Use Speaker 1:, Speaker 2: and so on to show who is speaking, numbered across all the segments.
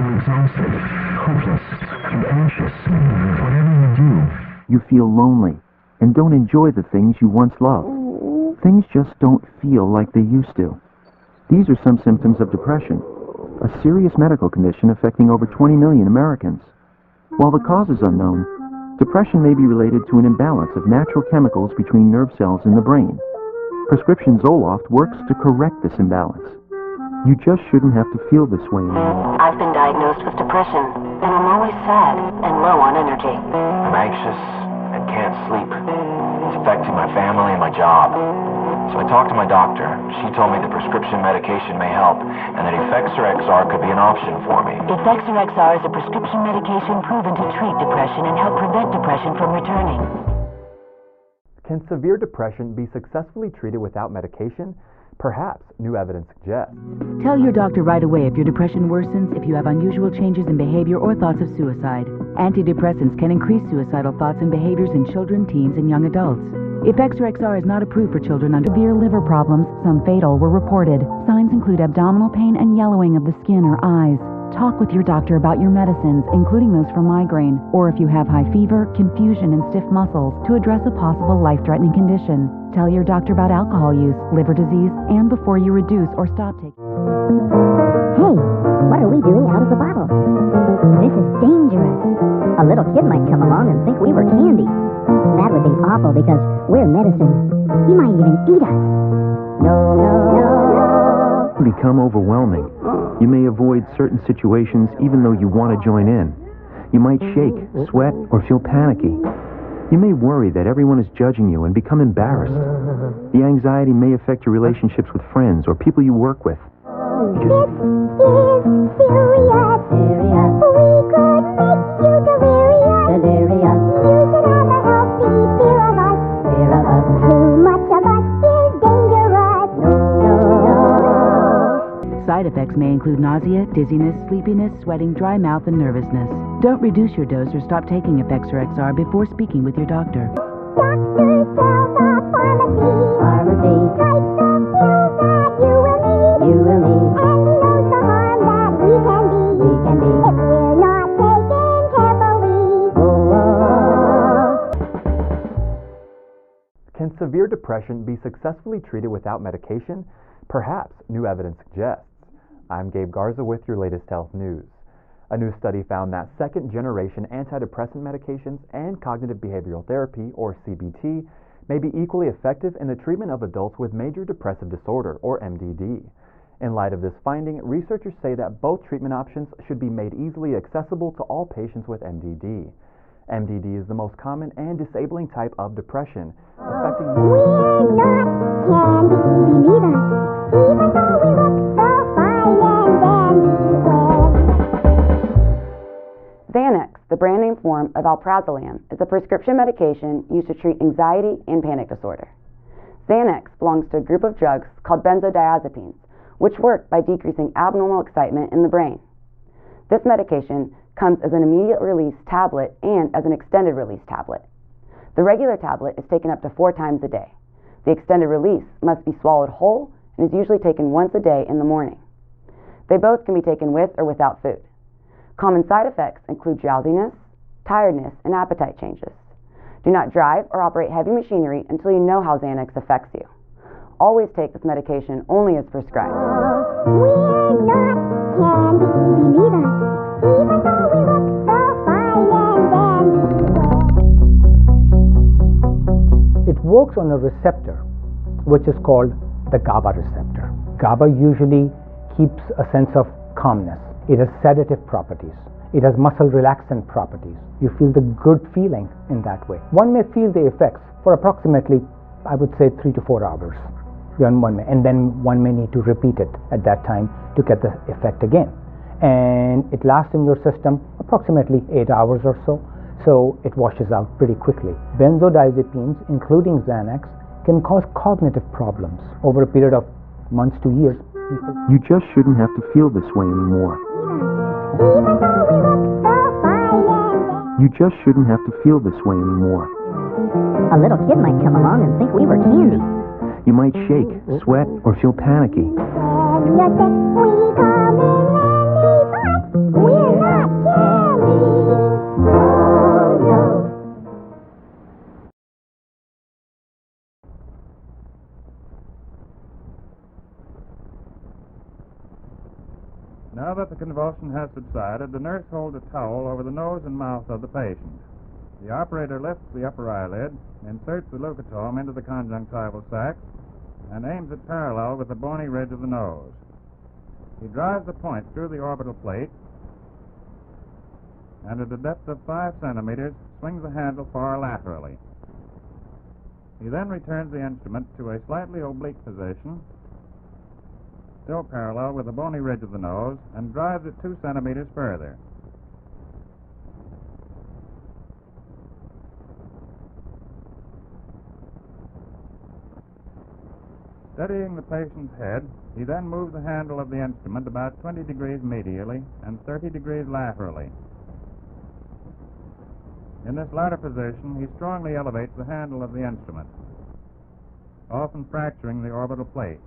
Speaker 1: feel exhausted, hopeless, and anxious. Whatever you do, you feel lonely and don't enjoy the things you once loved. Things just don't feel like they used to. These are some symptoms of depression, a serious medical condition affecting over 20 million Americans. While the cause is unknown, depression may be related to an imbalance of natural chemicals between nerve cells in the brain. Prescription Zoloft works to correct this imbalance. You just shouldn't have to feel this way anymore.
Speaker 2: I've been diagnosed with depression, and I'm always sad and low on energy.
Speaker 3: I'm anxious and can't sleep. It's affecting my family and my job. So I talked to my doctor. She told me the prescription medication may help, and that Effexor XR could be an option for me.
Speaker 2: Effexor XR is a prescription medication proven to treat depression and help prevent depression from returning.
Speaker 4: Can severe depression be successfully treated without medication? Perhaps, new evidence suggests.
Speaker 5: Tell your doctor right away if your depression worsens, if you have unusual changes in behavior or thoughts of suicide. Antidepressants can increase suicidal thoughts and behaviors in children, teens, and young adults. Effexor XR is not approved for children under
Speaker 6: severe liver problems, some fatal, were reported. Signs include abdominal pain and yellowing of the skin or eyes. Talk with your doctor about your medicines, including those for migraine, or if you have high fever, confusion, and stiff muscles, to address a possible life-threatening condition. Tell your doctor about alcohol use, liver disease, and before you reduce or stop taking.
Speaker 7: Hey, what are we doing out of the bottle? This is dangerous. A little kid might come along and think we were candy. That would be awful because we're medicine. He might even eat us. No, no, no.
Speaker 1: Become overwhelming. You may avoid certain situations even though you want to join in. You might shake, sweat, or feel panicky. You may worry that everyone is judging you and become embarrassed. The anxiety may affect your relationships with friends or people you work with.
Speaker 7: This is serious. We could make you delirious. You should have a healthy fear of us. Too much of us is dangerous. No.
Speaker 5: Side effects may include nausea, dizziness, sleepiness, sweating, dry mouth, and nervousness. Don't reduce your dose or stop taking Effexor XR before speaking with your doctor.
Speaker 7: Doctors tell the pharmacy. Types of pills that you will need. And he knows the harm that we can be. If we're not taken carefully.
Speaker 4: Can severe depression be successfully treated without medication? Perhaps, new evidence suggests. I'm Gabe Garza with your latest health news. A new study found that second-generation antidepressant medications and cognitive behavioral therapy, or CBT, may be equally effective in the treatment of adults with major depressive disorder, or MDD. In light of this finding, researchers say that both treatment options should be made easily accessible to all patients with MDD. MDD is the most common and disabling type of depression, affecting...
Speaker 7: We're not candy, believe us, even though we look so fine and dandy.
Speaker 8: Xanax, the brand name form of alprazolam, is a prescription medication used to treat anxiety and panic disorder. Xanax belongs to a group of drugs called benzodiazepines, which work by decreasing abnormal excitement in the brain. This medication comes as an immediate release tablet and as an extended release tablet. The regular tablet is taken up to 4 times a day. The extended release must be swallowed whole and is usually taken once a day in the morning. They both can be taken with or without food. Common side effects include drowsiness, tiredness, and appetite changes. Do not drive or operate heavy machinery until you know how Xanax affects you. Always take this medication only as prescribed.
Speaker 7: We're not candy, believe us, even though we look so fine and dandy.
Speaker 9: It works on a receptor, which is called the GABA receptor. GABA usually keeps a sense of calmness. It has sedative properties. It has muscle relaxant properties. You feel the good feeling in that way. One may feel the effects for approximately, I would say, 3 to 4 hours. And then one may need to repeat it at that time to get the effect again. And it lasts in your system approximately 8 hours or so. So it washes out pretty quickly. Benzodiazepines, including Xanax, can cause cognitive problems over a period of months to years.
Speaker 1: You just shouldn't have to feel this way anymore. You just shouldn't have to feel this way anymore.
Speaker 7: A little kid might come along and think we were candy.
Speaker 1: You might shake, sweat, or feel panicky.
Speaker 7: When you're sick, we come in handy, but we
Speaker 10: Now that the convulsion has subsided, the nurse holds a towel over the nose and mouth of the patient. The operator lifts the upper eyelid, inserts the leucotome into the conjunctival sac, and aims it parallel with the bony ridge of the nose. He drives the point through the orbital plate, and at a depth of 5 centimeters, swings the handle far laterally. He then returns the instrument to a slightly oblique position, still parallel with the bony ridge of the nose, and drives it 2 centimeters further. Steadying the patient's head, he then moves the handle of the instrument about 20 degrees medially and 30 degrees laterally. In this latter position, he strongly elevates the handle of the instrument, often fracturing the orbital plate,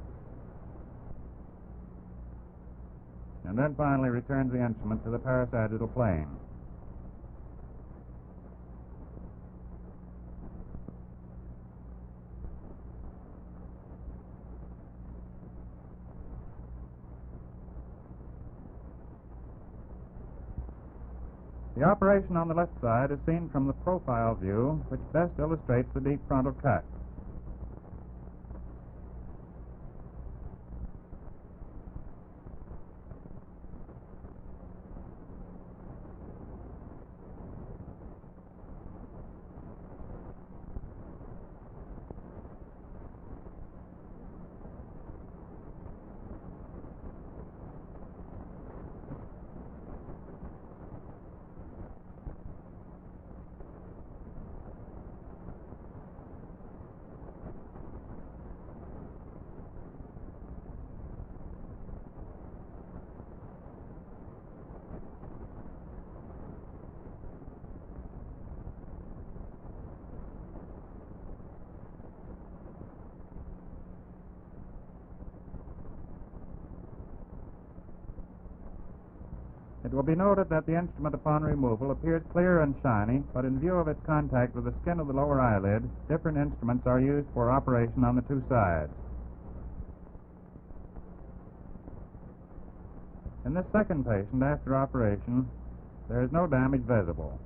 Speaker 10: and then finally returns the instrument to the parasagittal plane. The operation on the left side is seen from the profile view, which best illustrates the deep frontal cut. It will be noted that the instrument upon removal appears clear and shiny, but in view of its contact with the skin of the lower eyelid, different instruments are used for operation on the 2 sides. In this second patient, after operation, there is no damage visible.